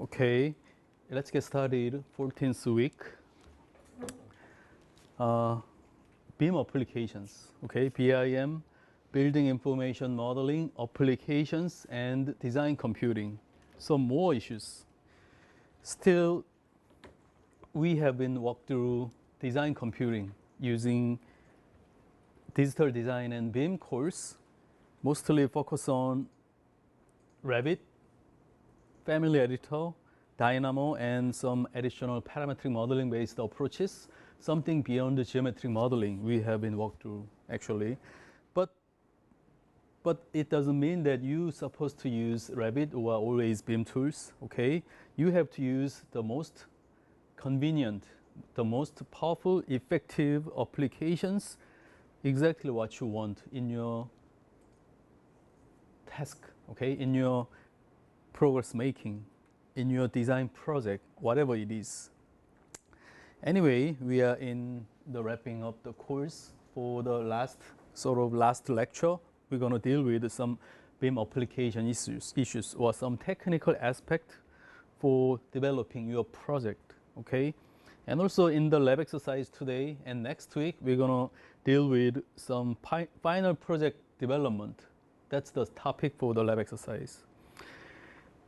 Okay, let's get started. 14th week. BIM applications. Okay, BIM, Building Information Modeling, Applications, and Design Computing. Some more issues. Still, we have been walked through design computing using digital design and BIM course, mostly focus on Revit, Family Editor, Dynamo, and some additional parametric modeling based approaches, something beyond the geometric modeling we have been walked through actually. But it doesn't mean that you're supposed to use Revit or always BIM tools, okay? You have to use the most convenient, the most powerful, effective applications, exactly what you want in your task, okay? In your progress making, in your design project, whatever it is. Anyway, we are in the wrapping up the course for the last lecture. We're going to deal with some BIM application issues or some technical aspect for developing your project, okay? And also in the lab exercise today and next week, we're going to deal with some final project development. That's the topic for the lab exercise.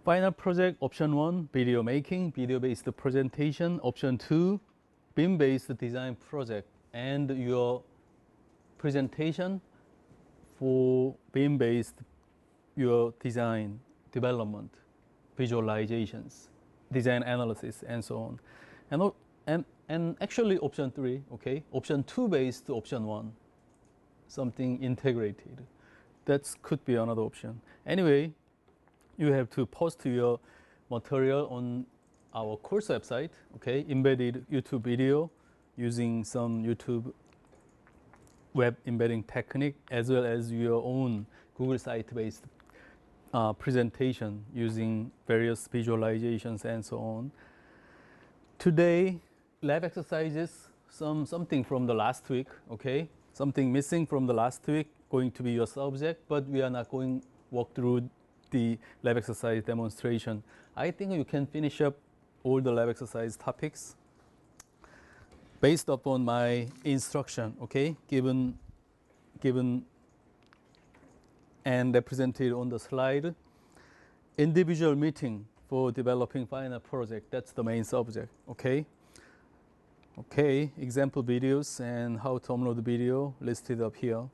Final project, option 1, video making, video-based presentation. Option 2, BIM-based design project, and your presentation for BIM-based your design development, visualizations, design analysis, and so on. And actually option 3, okay, option 2 based option 1, something integrated. That could be another option. Anyway, you have to post your material on our course website, okay, embedded YouTube video using some YouTube web embedding technique, as well as your own Google site-based presentation using various visualizations and so on. Today, lab exercises, something from the last week, okay? Something missing from the last week, going to be your subject, but we are not going to walk through the lab exercise demonstration. I think you can finish up all the lab exercise topics based upon my instruction, okay, given and represented on the slide. Individual meeting for developing final project, that's the main subject, okay? Okay, example videos and how to upload the video listed up here.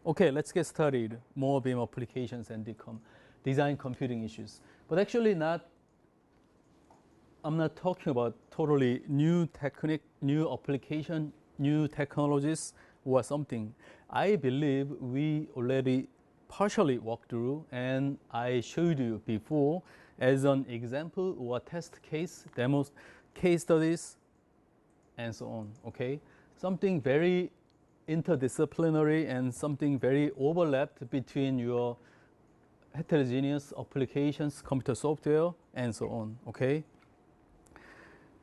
Okay, let's get started. More BIM applications and design computing issues. But actually I'm not talking about totally new technique, new application, new technologies or something. I believe we already partially walked through and I showed you before as an example or test case, demos, case studies, and so on, okay? Something very interdisciplinary and something very overlapped between your heterogeneous applications, computer software, and so on, okay?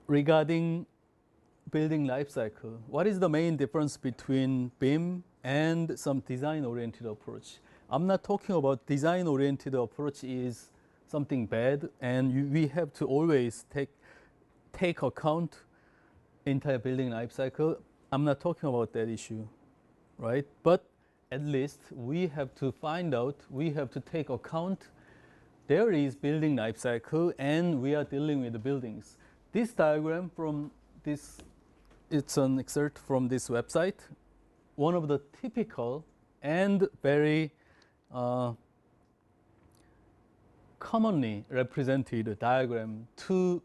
Regarding building lifecycle, what is the main difference between BIM and some design-oriented approach? I'm not talking about design-oriented approach is something bad, and we have to always take account entire building lifecycle. I'm not talking about that issue, right? But at least we have to find out, we have to take account there is building lifecycle and we are dealing with the buildings. This diagram from this, it's an excerpt from this website. One of the typical and very commonly represented diagram to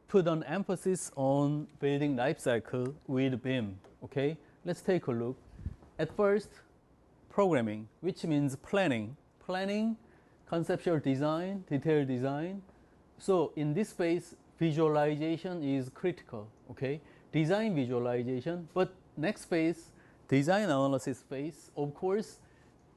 put an emphasis on building lifecycle with BIM, okay? Let's take a look. At first, programming, which means planning. Planning, conceptual design, detailed design. So in this phase, visualization is critical, okay? Design visualization, but next phase, design analysis phase, of course,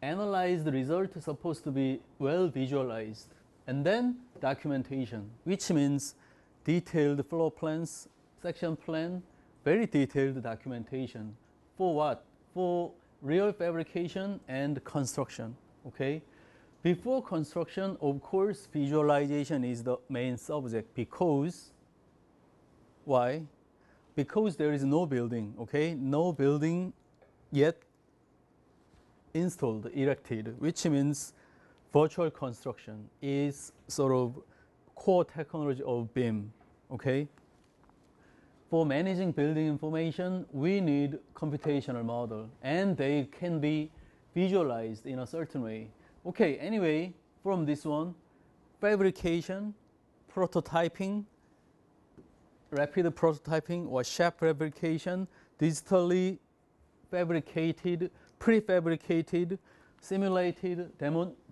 analyze the result is supposed to be well visualized. And then documentation, which means detailed floor plans, section plan, very detailed documentation. For what? For real fabrication and construction, okay? Before construction, of course, visualization is the main subject because, why? Because there is no building, okay? No building yet installed, erected, which means virtual construction is sort of core technology of BIM, okay? For managing building information, we need computational model, and they can be visualized in a certain way. Okay, anyway, from this one, fabrication, prototyping, rapid prototyping or shape fabrication, digitally fabricated, prefabricated, simulated,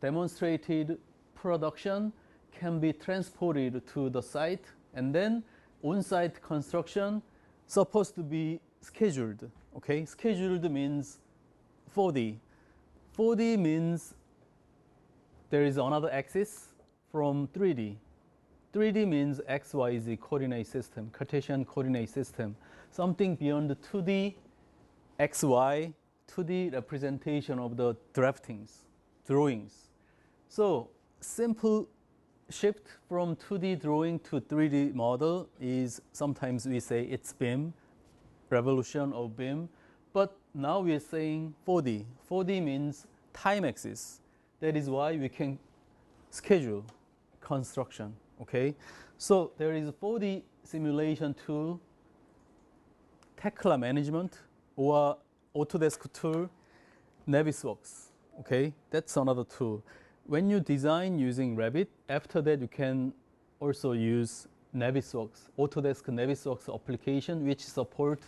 demonstrated production can be transported to the site, and then on-site construction supposed to be scheduled. Okay, scheduled means 4D. 4D means there is another axis from 3D. 3D means XYZ coordinate system, Cartesian coordinate system, something beyond the 2D XY, 2D representation of the drawings. So simple shift from 2D drawing to 3D model is, sometimes we say it's BIM, revolution of BIM, but now we are saying 4D. 4D means time axis. That is why we can schedule construction, okay? So there is a 4D simulation tool, Tekla management, or Autodesk tool, Navisworks, okay? That's another tool. When you design using Revit, after that you can also use Navisworks, Autodesk Navisworks application, which support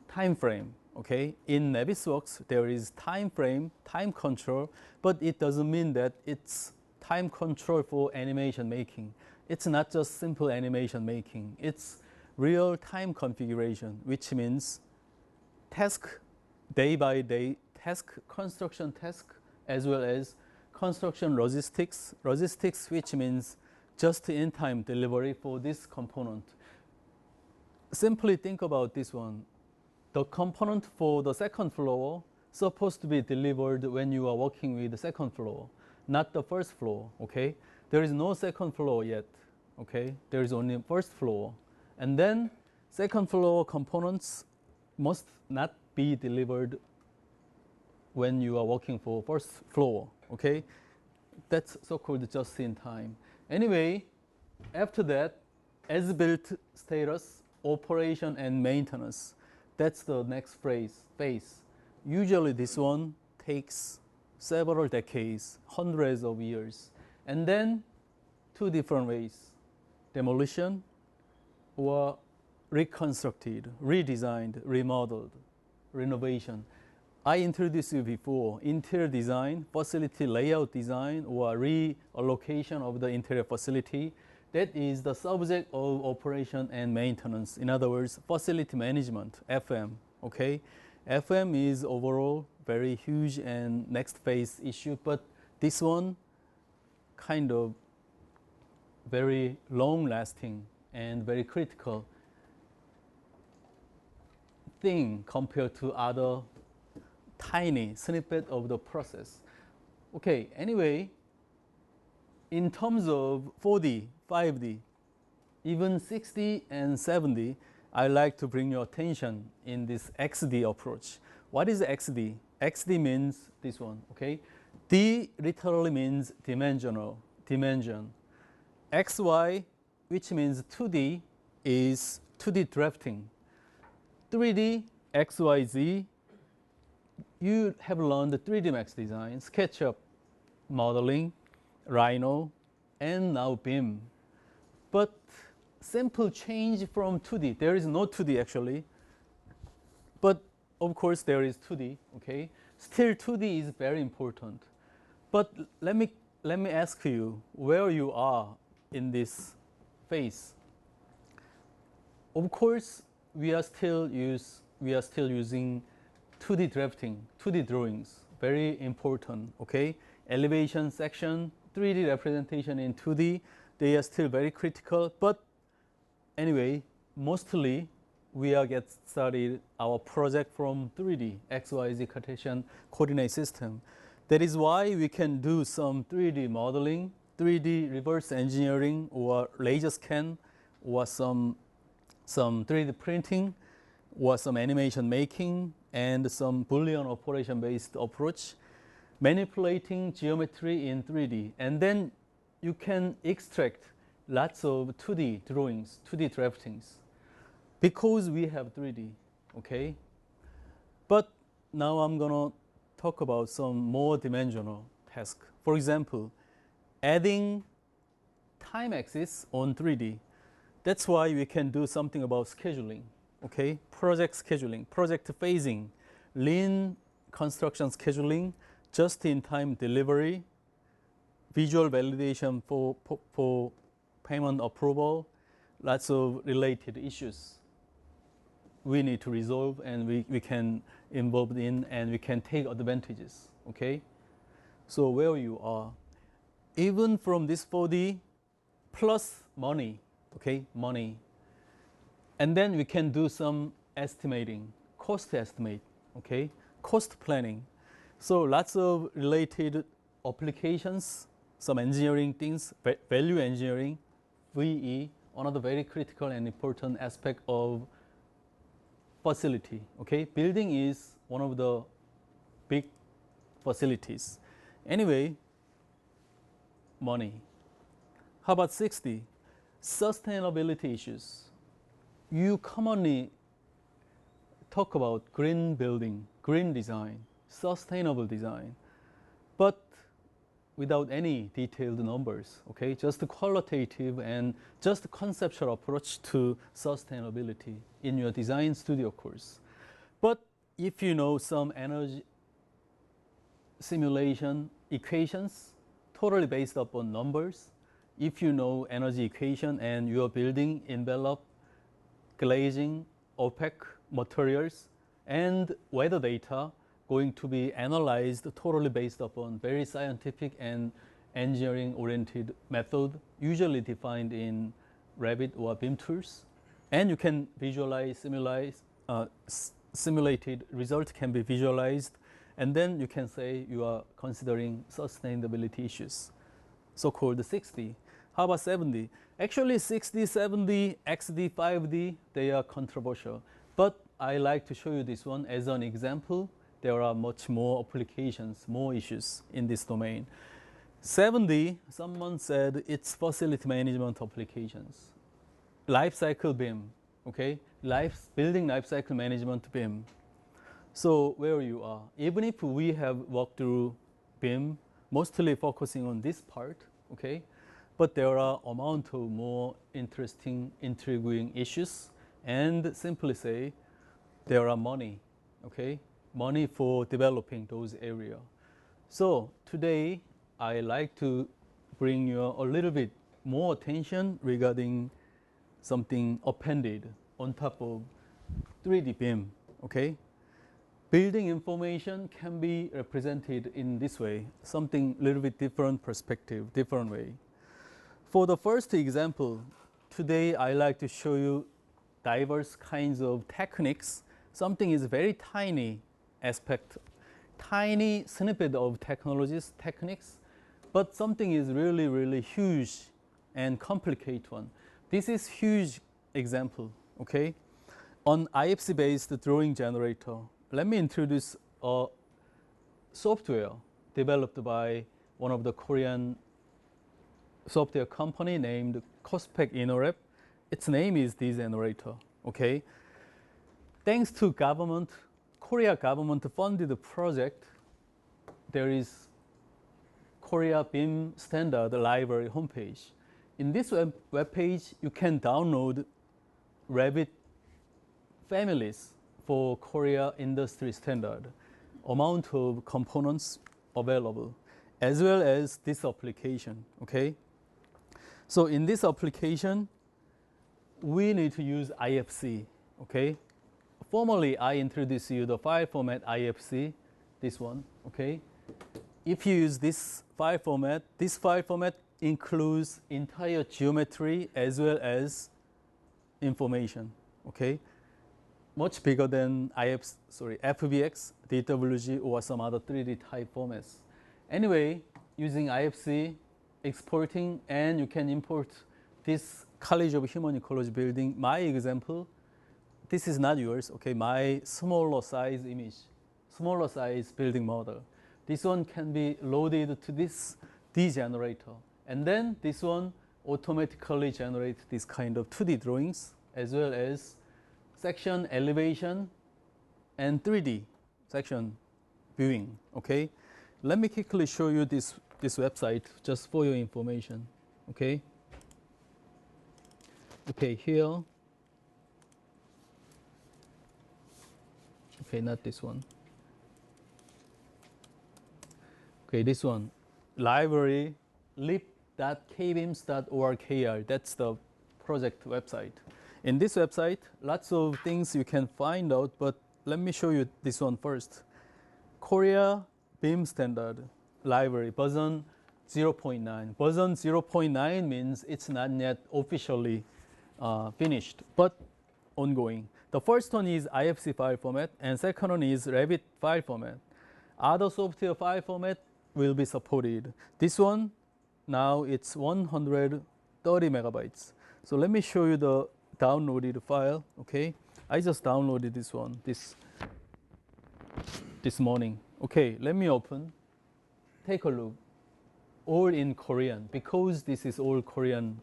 time frame. Okay, in Navisworks there is time frame, time control, but it doesn't mean that it's time control for animation making. It's not just simple animation making. It's real time configuration, which means task, day by day task, construction task, as well as construction logistics, which means just in time delivery for this component. Simply think about this one. The component for the second floor supposed to be delivered when you are working with the second floor, not the first floor, okay? There is no second floor yet, okay? There is only first floor. And then second floor components must not be delivered when you are working for first floor, okay? That's so-called just in time. Anyway, after that, as-built status, operation and maintenance. That's the next phase. Usually this one takes several decades, hundreds of years. And then two different ways, demolition or reconstructed, redesigned, remodeled, renovation. I introduced you before, interior design, facility layout design, or reallocation of the interior facility. That is the subject of operation and maintenance. In other words, facility management, FM, okay? FM is overall very huge and next phase issue, but this one kind of very long lasting and very critical thing compared to other tiny snippet of the process. Okay, anyway, in terms of 4D, 5D, even 6D and 7D, I like to bring your attention in this XD approach. What is XD? XD means this one, okay? D literally means dimension. XY, which means 2D, is 2D drafting. 3D, XYZ, you have learned the 3D Max design, SketchUp, modeling, Rhino, and now BIM. But simple change from 2D. There is no 2D actually, but of course there is 2D. Okay, still 2D is very important. But let me ask you where you are in this phase. Of course, we are still using 2D drafting, 2D drawings. Very important. Okay, elevation section, 3D representation in 2D. They are still very critical, but anyway, mostly we are get started our project from 3D, XYZ Cartesian coordinate system. That is why we can do some 3D modeling, 3D reverse engineering, or laser scan, or some 3D printing, or some animation making, and some Boolean operation-based approach, manipulating geometry in 3D. And then you can extract lots of 2D drawings, 2D draftings, because we have 3D, okay? But now I'm gonna talk about some more dimensional tasks. For example, adding time axis on 3D. That's why we can do something about scheduling, okay? Project scheduling, project phasing, lean construction scheduling, just-in-time delivery, visual validation for payment approval, lots of related issues we need to resolve, and we can involve in, and we can take advantages, okay? So where you are, even from this 4D plus money, okay, money, and then we can do some estimating, cost estimate, okay, cost planning. So lots of related applications, some engineering things, value engineering, VE, another very critical and important aspect of facility, okay? Building is one of the big facilities. Anyway, money. How about 60? Sustainability issues. You commonly talk about green building, green design, sustainable design, but without any detailed numbers, okay? Just a qualitative and just a conceptual approach to sustainability in your design studio course. But if you know some energy simulation equations, totally based upon numbers, if you know energy equation and your building envelope, glazing, opaque materials, and weather data, going to be analyzed totally based upon very scientific and engineering-oriented method, usually defined in Revit or BIM tools. And you can visualize, simulated result can be visualized, and then you can say you are considering sustainability issues, so-called 60. How about 70? Actually, 60, 70, XD, 5D, they are controversial. But I like to show you this one as an example. There are much more applications, more issues in this domain. 70, someone said it's facility management applications. Life cycle BIM, okay? Building life cycle management BIM. So where you are, even if we have walked through BIM, mostly focusing on this part, okay? But there are amount of more interesting, intriguing issues, and simply say, there are money, okay? Money for developing those areas. So today, I like to bring you a little bit more attention regarding something appended on top of 3D BIM, okay? Building information can be represented in this way, something a little bit different perspective, different way. For the first example, today I like to show you diverse kinds of techniques. Something is very tiny aspect, tiny snippet of technologies, techniques, but something is really, really huge and complicated one. This is huge example, okay? On IFC-based drawing generator, let me introduce a software developed by one of the Korean software company named Cospec InnoRep. Its name is this generator, okay? Thanks to government, Korea government funded project, there is Korea BIM standard library homepage. In this web page, you can download Revit families for Korea industry standard, amount of components available, as well as this application, okay? So in this application, we need to use IFC, okay? Formally, I introduce you the file format IFC, this one, okay? If you use this file format includes entire geometry as well as information, okay? Much bigger than FBX, DWG, or some other 3D type formats. Anyway, using IFC, exporting, and you can import this College of Human Ecology building. My example, this is not yours, okay? My smaller size image, smaller size building model. This one can be loaded to this D generator. And then this one automatically generates this kind of 2D drawings as well as section elevation and 3D section viewing, okay? Let me quickly show you this website just for your information, okay? Okay, here. Okay, not this one. Okay, this one. Library lib.kbeams.org.kr. That's the project website. In this website, lots of things you can find out, but let me show you this one first. Korea BIM standard library version 0.9. Version 0.9 means it's not yet officially finished, but ongoing. The first one is IFC file format, and second one is Revit file format. Other software file format will be supported. This one, now it's 130 megabytes. So let me show you the downloaded file, okay? I just downloaded this one this morning. Okay, let me open. Take a look. All in Korean, because this is all Korean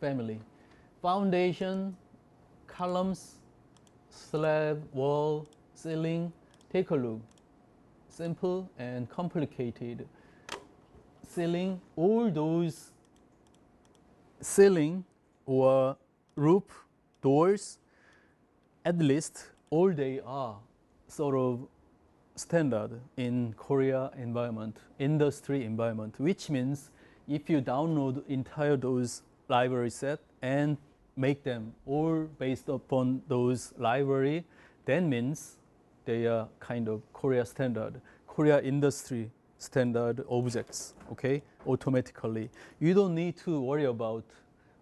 family. Foundation, columns, slab, wall, ceiling. Take a look. Simple and complicated. Ceiling, all those ceiling or roof, doors, at least all they are sort of standard in Korea environment, industry environment, which means if you download entire those library set and make them all based upon those library, then means they are kind of Korea standard, Korea industry standard objects, okay, automatically. You don't need to worry about,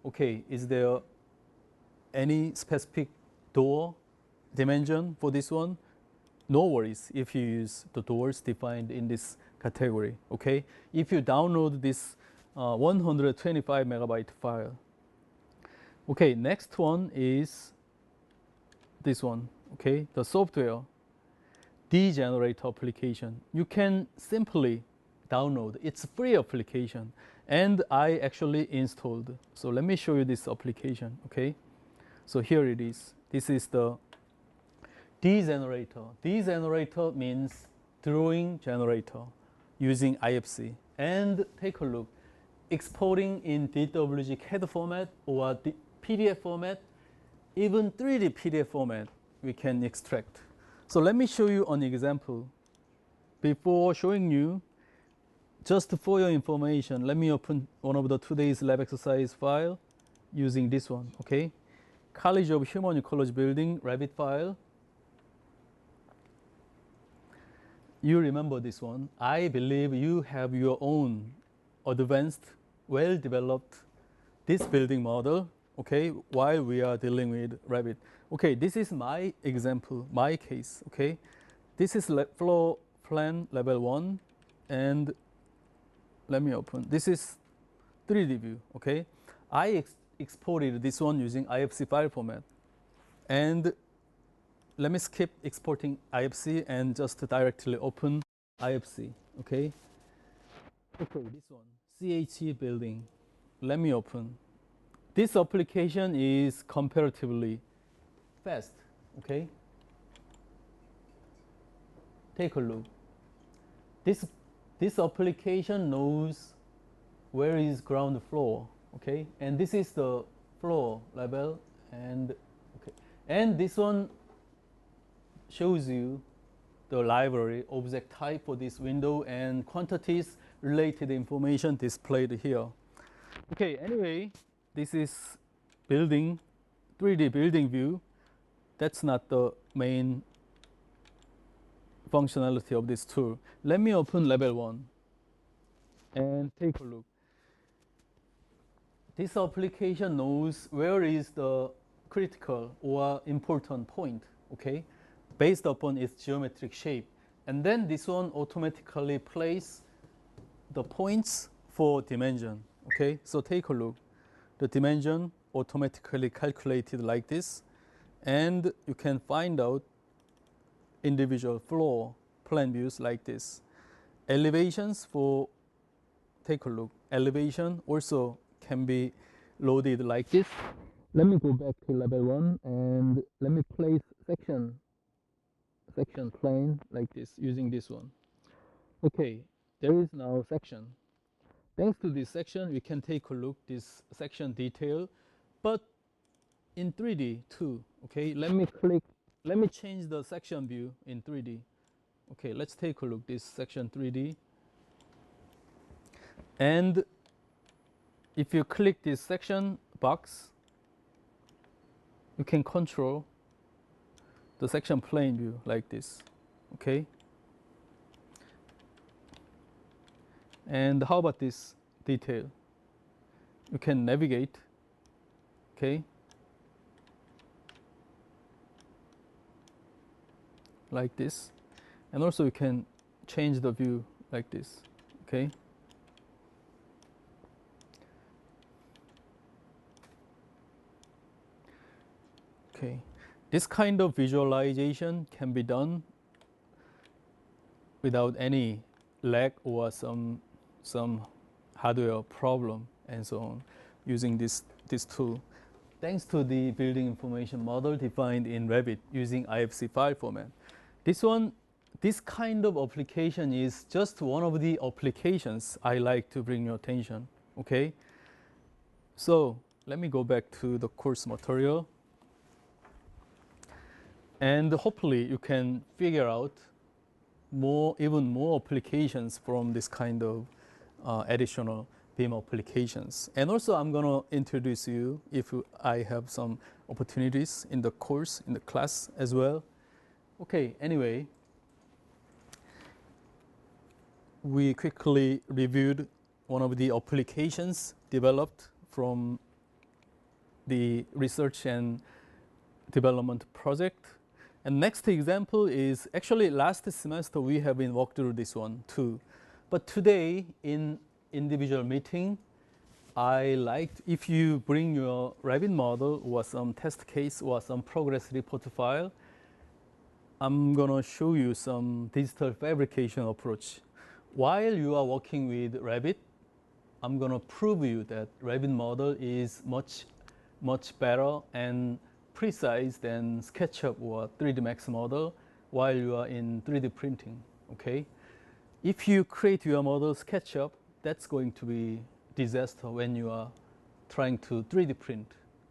okay, is there any specific door dimension for this one? No worries if you use the doors defined in this category, okay? If you download this 125 megabyte file. Okay, next one is this one, okay? The software, D generator application. You can simply download. It's a free application, and I actually installed. So let me show you this application, okay? So here it is. This is the D generator. D generator means drawing generator using IFC. And take a look. Exporting in DWG CAD format or PDF format, even 3D PDF format, we can extract. So let me show you an example. Before showing you, just for your information, let me open one of the today's lab exercise file using this one, okay? College of Human Ecology building, Revit file. You remember this one. I believe you have your own advanced, well-developed this building model, okay, while we are dealing with Revit. Okay, this is my example, my case, okay. This is floor plan level 1, and let me open. This is 3D view, okay. I exported this one using IFC file format, and let me skip exporting IFC and just directly open IFC, okay? Okay, this one, CHE building. Let me open. This application is comparatively fast, okay? Take a look. This application knows where is ground floor, okay? And this is the floor level, and okay. And this one shows you the library object type for this window and quantities related information displayed here. Okay, anyway, this is building, 3D building view. That's not the main functionality of this tool. Let me open level 1 and take a look. This application knows where is the critical or important point, okay, based upon its geometric shape. And then this one automatically places the points for dimension. Okay, so take a look. The dimension automatically calculated like this, and you can find out individual floor plan views like this. Elevations for, take a look, elevation also can be loaded like this. Let me go back to level 1 and let me place section plane like this using this one. Okay, there is now section. Thanks to this section, we can take a look this section detail, but in 3D too. Okay, let me change the section view in 3D. Okay, let's take a look this section 3D. And if you click this section box, you can control the section plane view like this. Okay. And how about this detail? You can navigate. Okay. Like this. And also you can change the view like this. Okay. Okay. This kind of visualization can be done without any lag or some hardware problem and so on using this tool. Thanks to the building information model defined in Revit using IFC file format. This kind of application is just one of the applications I like to bring your attention. Okay. So let me go back to the course material. And hopefully you can figure out even more applications from this kind of additional BIM applications. And also I'm going to introduce you if I have some opportunities in the course, in the class as well. Okay, anyway, we quickly reviewed one of the applications developed from the research and development project. And next example is actually last semester we have been walked through this one too. But today in individual meeting, I liked if you bring your Revit model or some test case or some progress report file, I'm gonna show you some digital fabrication approach. While you are working with Revit, I'm gonna prove you that Revit model is much better and precise than SketchUp or 3D Max model while you are in 3D printing, okay? If you create your model SketchUp, that's going to be disaster when you are trying to 3D print,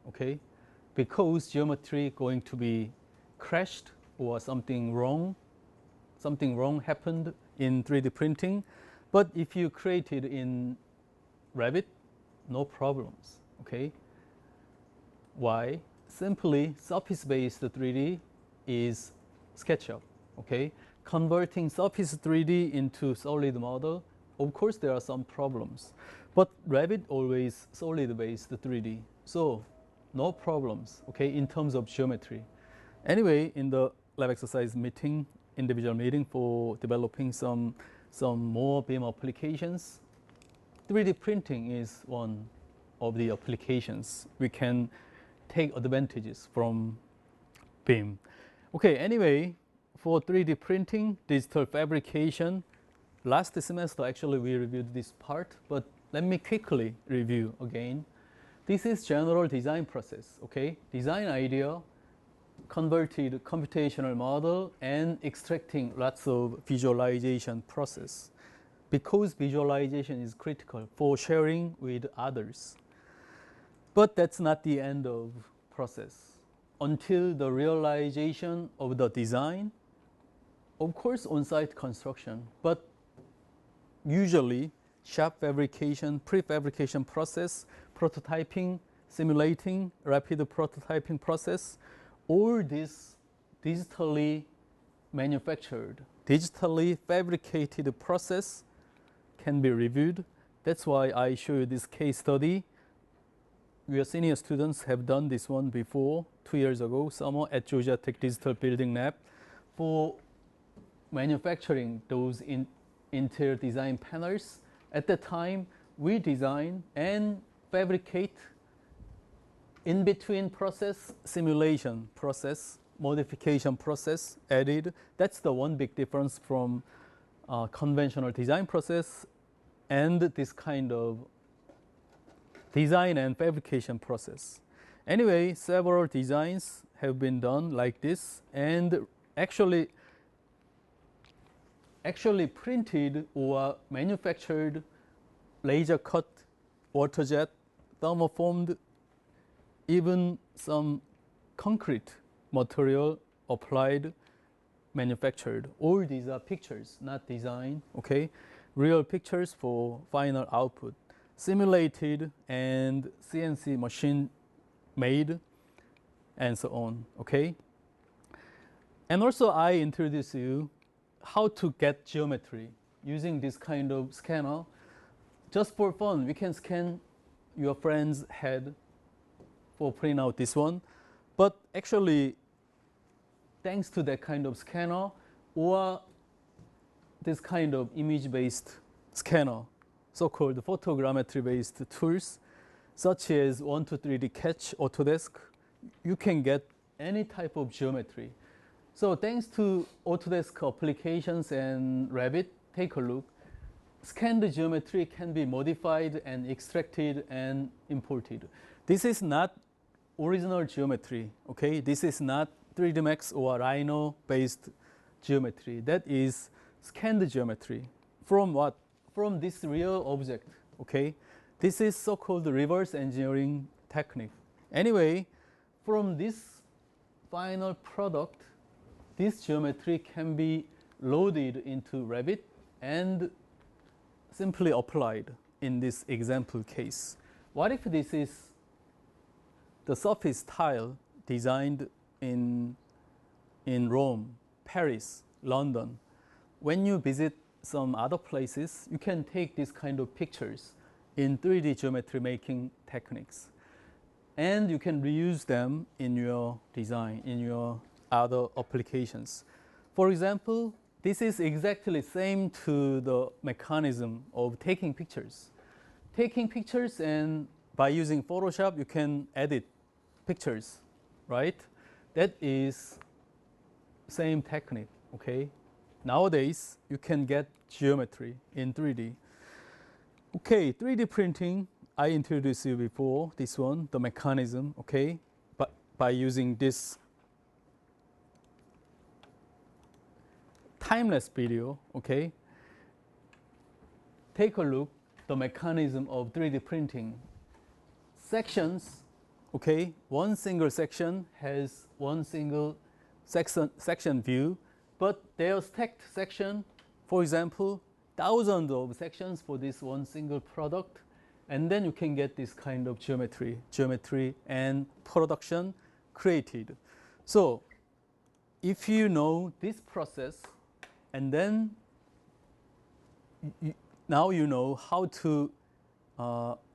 okay? Because geometry going to be crashed or something wrong happened in 3D printing. But if you create it in Revit, no problems, okay? Why? Simply surface-based 3D is SketchUp, okay? Converting surface 3D into solid model, of course there are some problems, but Revit always solid-based 3D, so no problems, okay, in terms of geometry. Anyway, in the lab exercise meeting, individual meeting for developing some more BIM applications, 3D printing is one of the applications we can take advantages from BIM. Okay, anyway, for 3D printing, digital fabrication, last semester actually we reviewed this part, but let me quickly review again. This is general design process, okay? Design idea, converted computational model, and extracting lots of visualization process. Because visualization is critical for sharing with others. But that's not the end of process. Until the realization of the design, of course on-site construction, but usually shop fabrication, prefabrication process, prototyping, simulating, rapid prototyping process, all this digitally manufactured, digitally fabricated process can be reviewed. That's why I show you this case study. Your senior students have done this one before, 2 years ago, summer at Georgia Tech Digital Building Lab for manufacturing those interior design panels At that time, we design and fabricate in between process, simulation process, modification process added. That's the one big difference from conventional design process and this kind of design and fabrication process. Anyway, several designs have been done like this, and actually printed or manufactured laser cut, water jet, thermoformed, even some concrete material applied, manufactured. All these are pictures, not design, okay? Real pictures for final output. Simulated and CNC machine made, and so on, okay? And also I introduce you how to get geometry using this kind of scanner. Just for fun, we can scan your friend's head for print out this one. But actually, thanks to that kind of scanner or this kind of image-based scanner, so-called photogrammetry-based tools, such as 1-3D Sketch, Autodesk, you can get any type of geometry. So thanks to Autodesk applications and Revit, take a look. Scanned geometry can be modified and extracted and imported. This is not original geometry, okay? This is not 3D Max or Rhino-based geometry. That is scanned geometry. From what? From this real object, okay? This is so-called reverse engineering technique. Anyway, from this final product, this geometry can be loaded into Revit and simply applied in this example case. What if this is the surface tile designed in Rome, Paris, London? When you visit some other places, you can take this kind of pictures in 3D geometry making techniques. And you can reuse them in your design, in your other applications. For example, this is exactly same to the mechanism of taking pictures. Taking pictures, and by using Photoshop, you can edit pictures, right? That is same technique, okay? Nowadays, you can get geometry in 3D. Okay, 3D printing, I introduced you before, this one, the mechanism, okay? But by using this timeless video, okay? Take a look, the mechanism of 3D printing. Sections, okay? One single section has one single section view, but they are stacked section. For example, thousands of sections for this one single product, and then you can get this kind of geometry and production created. So if you know this process, and then now you know how to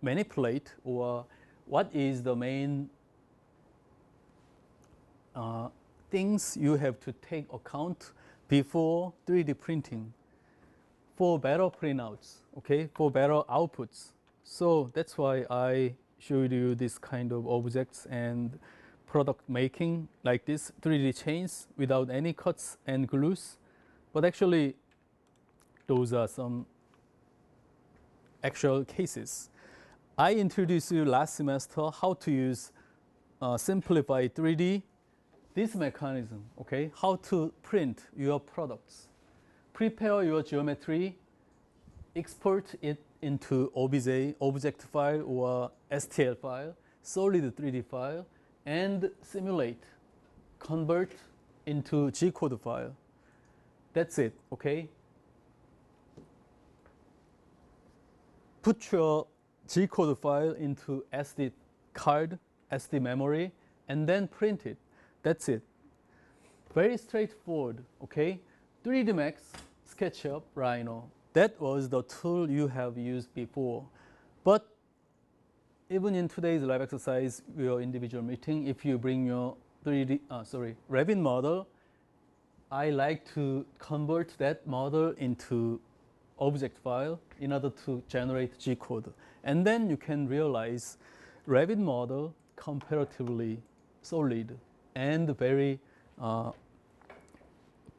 manipulate, or what is the main things you have to take account before 3D printing for better printouts, okay, for better outputs. So that's why I showed you this kind of objects and product making like this 3D chains without any cuts and glues. But actually, those are some actual cases. I introduced you last semester how to use simplified 3D, this mechanism, okay? How to print your products. Prepare your geometry, export it into OBJ, object file or STL file, solid 3D file, and simulate, convert into G-code file. That's it, okay? Put your G-code file into SD card, SD memory, and then print it. That's it. Very straightforward, okay? 3D Max, SketchUp, Rhino. That was the tool you have used before. But even in today's lab exercise, your individual meeting, if you bring your Revit model, I like to convert that model into object file in order to generate G-code. And then you can realize Revit model comparatively solid and very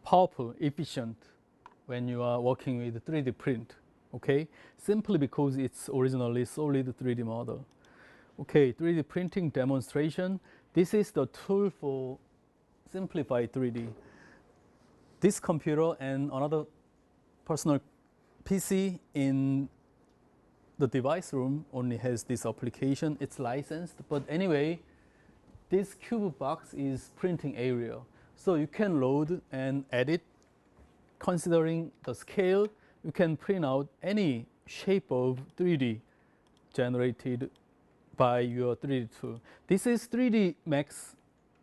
powerful, efficient when you are working with 3D print, okay? Simply because it's originally solid 3D model. Okay, 3D printing demonstration. This is the tool for simplified 3D. This computer and another personal PC in the device room only has this application. It's licensed, but anyway, this cube box is printing area. So you can load and edit. Considering the scale, you can print out any shape of 3D generated by your 3D tool. This is 3D Max,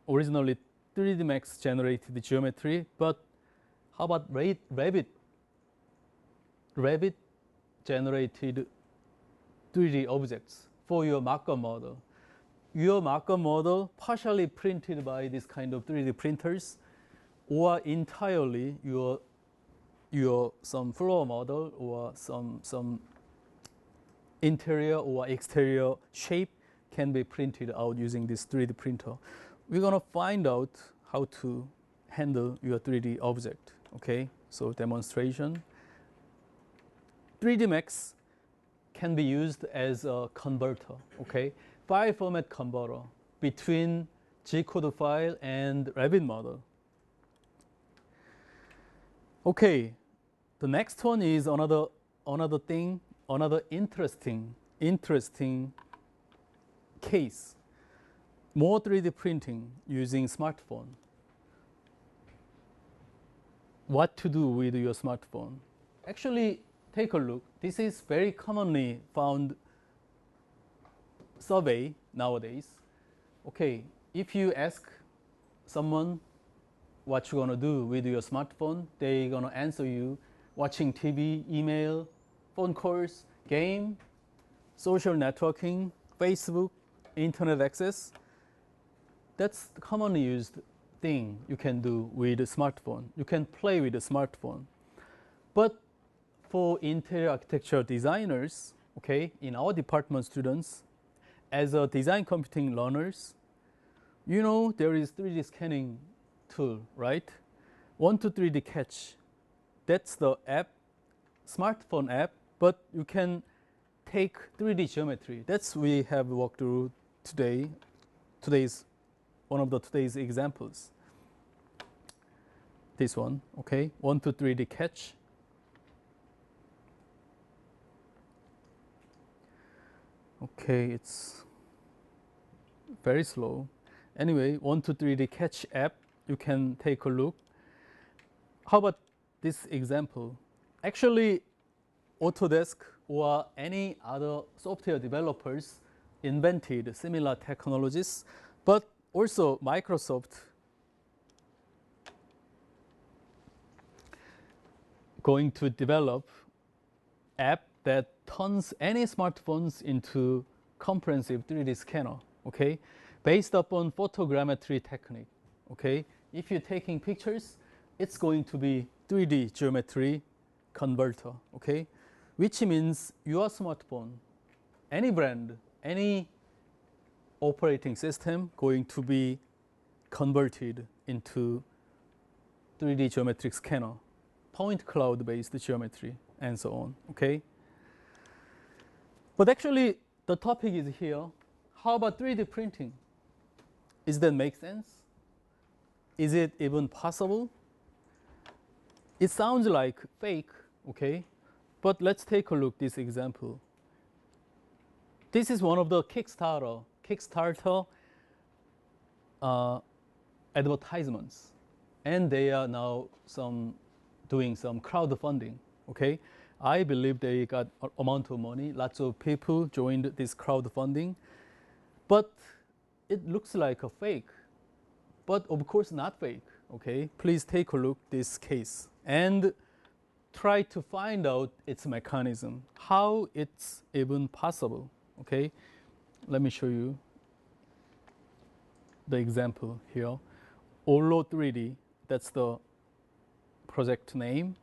originally 3D Max generated geometry, but how about Revit generated 3D objects for your markup model? Your markup model partially printed by this kind of 3D printers, or entirely your some floor model or some interior or exterior shape can be printed out using this 3D printer. We're gonna find out how to handle your 3D object. Okay, so demonstration. 3D Max can be used as a converter. Okay, file format converter between G-code file and Revit model. Okay, the next one is another interesting case. More 3D printing using smartphone. What to do with your smartphone? Actually, take a look. This is very commonly found survey nowadays. Okay, if you ask someone what you're gonna do with your smartphone, they're gonna answer you watching TV, email, phone calls, game, social networking, Facebook, internet access. That's the commonly used thing you can do with a smartphone. You can play with a smartphone. But for interior architecture designers, okay, in our department students, as a design computing learners, you know there is 3D scanning tool, right? 1-3D Catch. That's the app, smartphone app, but you can take 3D geometry. That's we have walked through today. Today's one of the today's examples. This one, okay, 1-3D Catch. Okay, it's very slow. Anyway, 1-3D Catch app, you can take a look. How about this example? Actually, Autodesk or any other software developers invented similar technologies, but also Microsoft going to develop app that turns any smartphones into comprehensive 3D scanner, okay, based upon photogrammetry technique, okay. If you're taking pictures, it's going to be 3D geometry converter, okay, which means your smartphone, any brand, any operating system going to be converted into 3D geometric scanner, point cloud based geometry, and so on, okay. But actually, the topic is here. How about 3D printing? Does that make sense? Is it even possible? It sounds like fake, okay? But let's take a look at this example. This is one of the Kickstarter advertisements, and they are now doing some crowdfunding, okay? I believe they got an amount of money. Lots of people joined this crowdfunding, but it looks like a fake, but of course not fake, okay? Please take a look at this case and try to find out its mechanism, how it's even possible, okay? Let me show you the example here. Olo 3D, that's the project name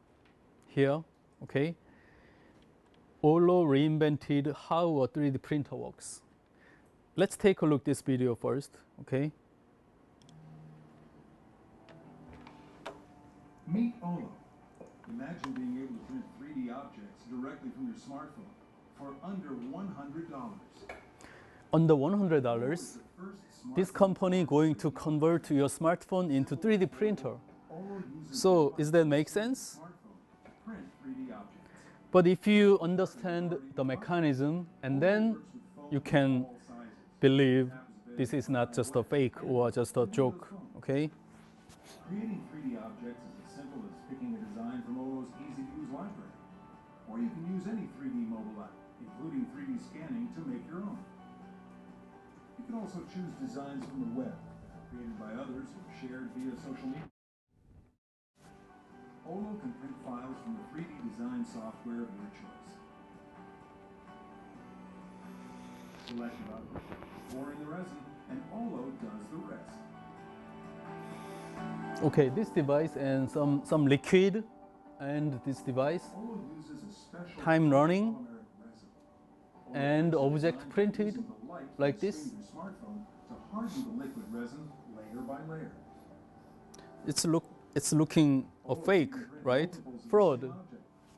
here, okay? Olo reinvented how a 3D printer works. Let's take a look at this video first, okay? Meet Olo. Imagine being able to print 3D objects directly from your smartphone for under $100. Under $100, this company going to convert your smartphone into 3D printer. So, does that make sense? But if you understand the mechanism, and then you can believe this is not just a fake or just a joke, okay? Creating 3D objects is as simple as picking a design from Olo's easy-to-use library. Or you can use any 3D mobile app, including 3D scanning, to make your own. You can also choose designs from the web, created by others or shared via social media. Olo can print files from the 3D design software of your choice. Select your object, pour in the resin, and Olo does the rest. Okay, this device and some liquid and this device, Olo uses a special time running resin. and object printed like this. Your smartphone to harden the liquid resin layer by layer. It's looking a fake, right? Fraud.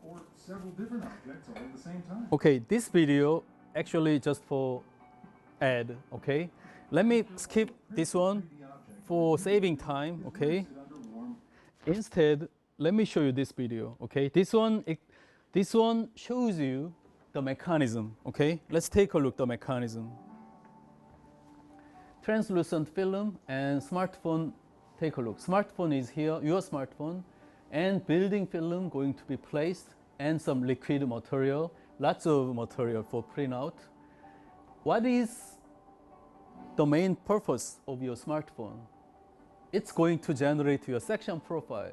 Or several different objects all at the same time. Okay, this video actually just for ad, okay? Let me skip this one for saving time, okay? Instead, let me show you this video, okay? This one shows you the mechanism, okay? Let's take a look at the mechanism. Translucent film and smartphone, take a look. Smartphone is here, your smartphone, and building film going to be placed, and some liquid material, lots of material for printout. What is the main purpose of your smartphone? It's going to generate your section profile,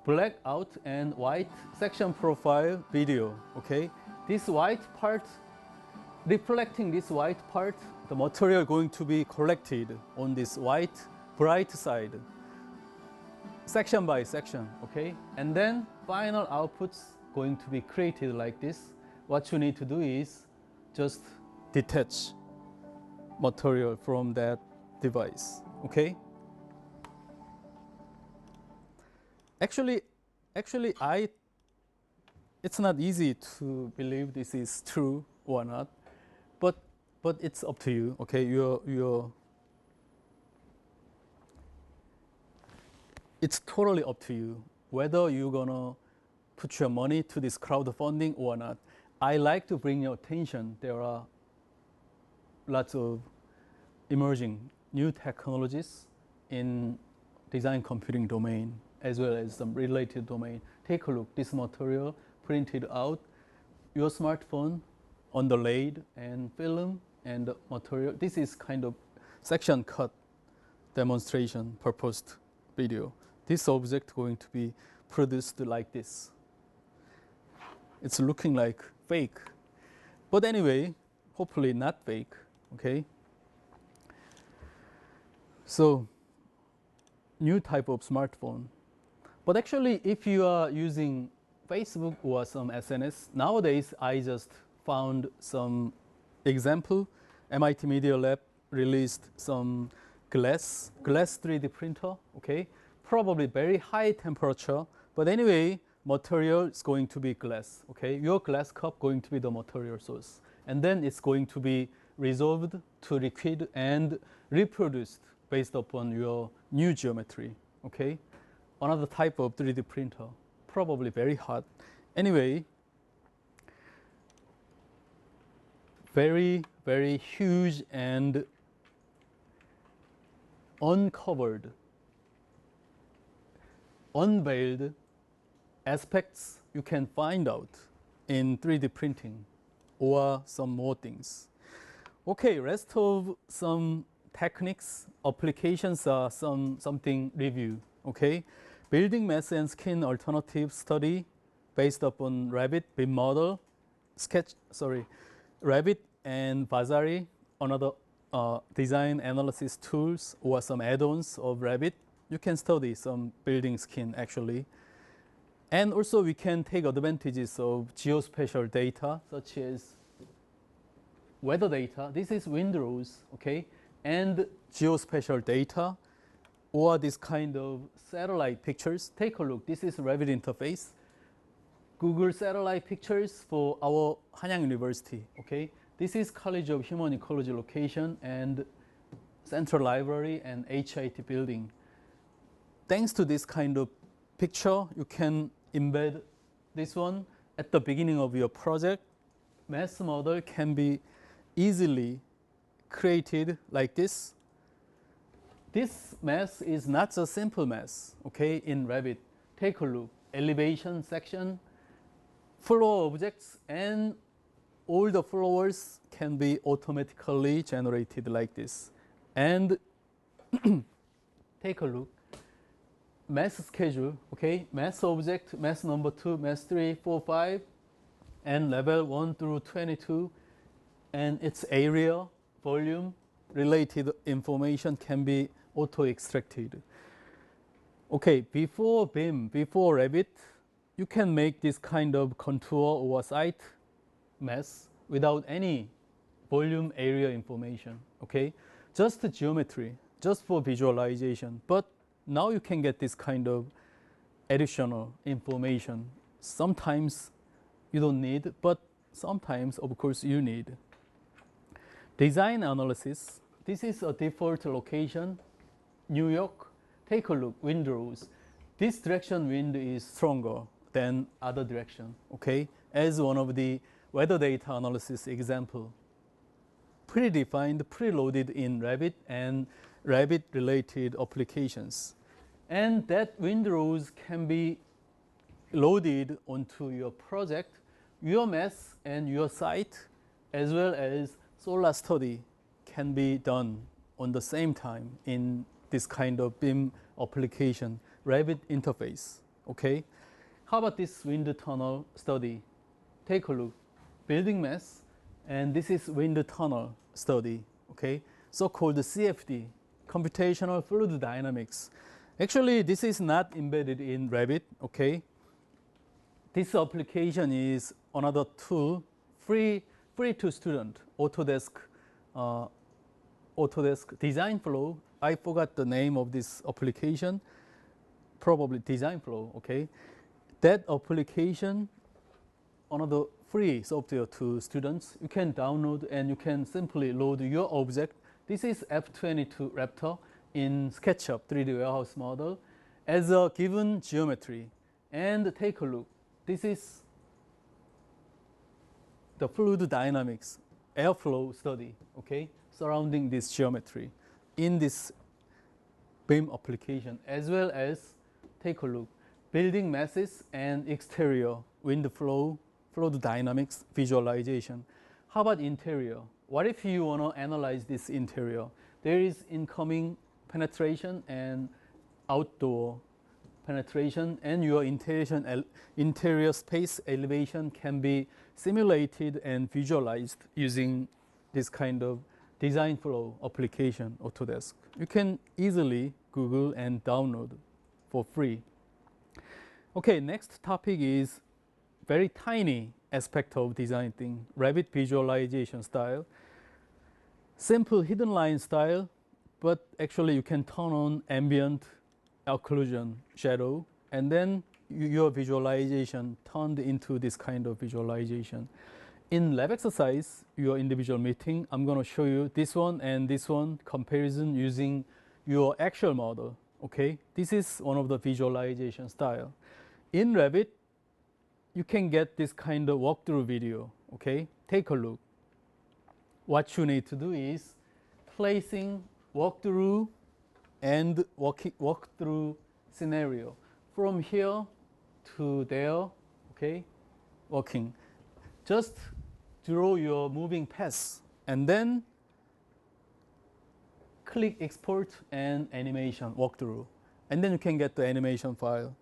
black out and white section profile video, okay? This white part, reflecting this white part, the material going to be collected on this white bright side, section by section, okay? And then final outputs going to be created like this. What you need to do is just detach material from that device, okay? Actually, it's not easy to believe this is true or not, but it's up to you, okay? It's totally up to you whether you're gonna put your money to this crowdfunding or not. I like to bring your attention. There are lots of emerging new technologies in design computing domain as well as some related domain. Take a look, this material printed out, your smartphone on the lathe and film and the material. This is kind of section cut demonstration purposed video. This object going to be produced like this. It's looking like fake, but anyway, hopefully not fake, okay? So, new type of smartphone. But actually, if you are using Facebook or some SNS, nowadays I just found some example. MIT Media Lab released some glass 3D printer, okay? Probably very high temperature, but anyway, material is going to be glass, okay? Your glass cup going to be the material source. And then it's going to be resolved to liquid and reproduced based upon your new geometry, okay? Another type of 3D printer, probably very hot. Anyway, very, very huge and uncovered, unveiled aspects you can find out in 3D printing or some more things. Okay, rest of some techniques, applications are something review, okay? Building mass and skin alternative study based upon Rabbit BIM model, Rabbit and Vasari, another design analysis tools or some add-ons of Rabbit. You can study some building skin actually. And also we can take advantages of geospatial data such as weather data. This is windrows, okay, and geospatial data, or this kind of satellite pictures. Take a look. This is Revit interface. Google satellite pictures for our Hanyang University, okay. This is College of Human Ecology location and Central Library and HIT building. Thanks to this kind of picture, you can embed this one at the beginning of your project. Mass model can be easily created like this. This mass is not a simple mass, okay, in Revit. Take a look. Elevation section, floor objects, and all the floors can be automatically generated like this. And take a look. Mass schedule, okay, mass object, mass number 2, mass 3, 4, 5, and level 1 through 22, and its area, volume, related information can be auto-extracted. Okay, before BIM, before Revit, you can make this kind of contour or site mass without any volume area information, okay? Just geometry, just for visualization. But now you can get this kind of additional information. Sometimes you don't need, but sometimes, of course, you need. Design analysis. This is a default location, New York. Take a look, windrows. This direction wind is stronger than other direction, okay? As one of the weather data analysis example. Predefined, preloaded in Revit and Revit related applications. And that windrows can be loaded onto your project, your mass and your site, as well as solar study can be done on the same time in this kind of BIM application, Revit interface, okay? How about this wind tunnel study? Take a look. Building mass, and this is wind tunnel study, okay? So-called CFD, computational fluid dynamics. Actually, this is not embedded in Revit, okay? This application is another tool, free to student, Autodesk Design Flow. I forgot the name of this application, probably Design Flow, okay? That application, another free software to students, you can download and you can simply load your object. This is F22 Raptor in SketchUp 3D warehouse model as a given geometry. And take a look. This is the fluid dynamics airflow study, okay, surrounding this geometry in this BIM application, as well as, take a look, building masses and exterior wind flow, fluid dynamics visualization. How about interior? What if you want to analyze this interior? There is incoming penetration and outdoor penetration, and your interior space elevation can be simulated and visualized using this kind of design flow application, Autodesk. You can easily Google and download for free. Okay, next topic is very tiny aspect of design thing, Revit visualization style. Simple hidden line style, but actually you can turn on ambient occlusion shadow, and then your visualization turned into this kind of visualization. In lab exercise, your individual meeting, I'm going to show you this one and this one comparison using your actual model, okay? This is one of the visualization style. In Revit, you can get this kind of walkthrough video, okay? Take a look. What you need to do is placing walkthrough and walkthrough scenario from here to there, okay? Walking. Just draw your moving paths and then click export and animation walkthrough, and then you can get the animation file.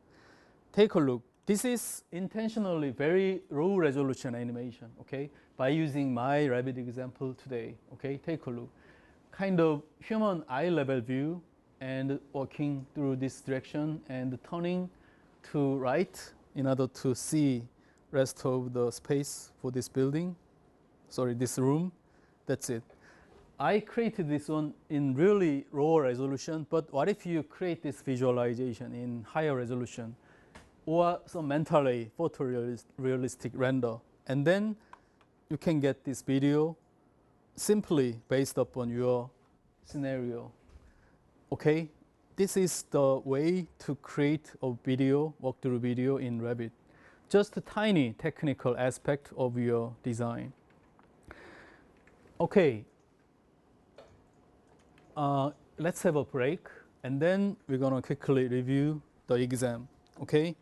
Take a look. This is intentionally very low resolution animation, okay? By using my Revit example today, okay? Take a look. Kind of human eye level view and walking through this direction and turning to right in order to see rest of the space for this building. Sorry, this room. That's it. I created this one in really low resolution, but what if you create this visualization in higher resolution or some mentally photorealistic render, and then you can get this video simply based upon your scenario. Okay, this is the way to create a video, walkthrough video in Revit. Just a tiny technical aspect of your design. Okay, let's have a break, and then we're gonna quickly review the exam, okay?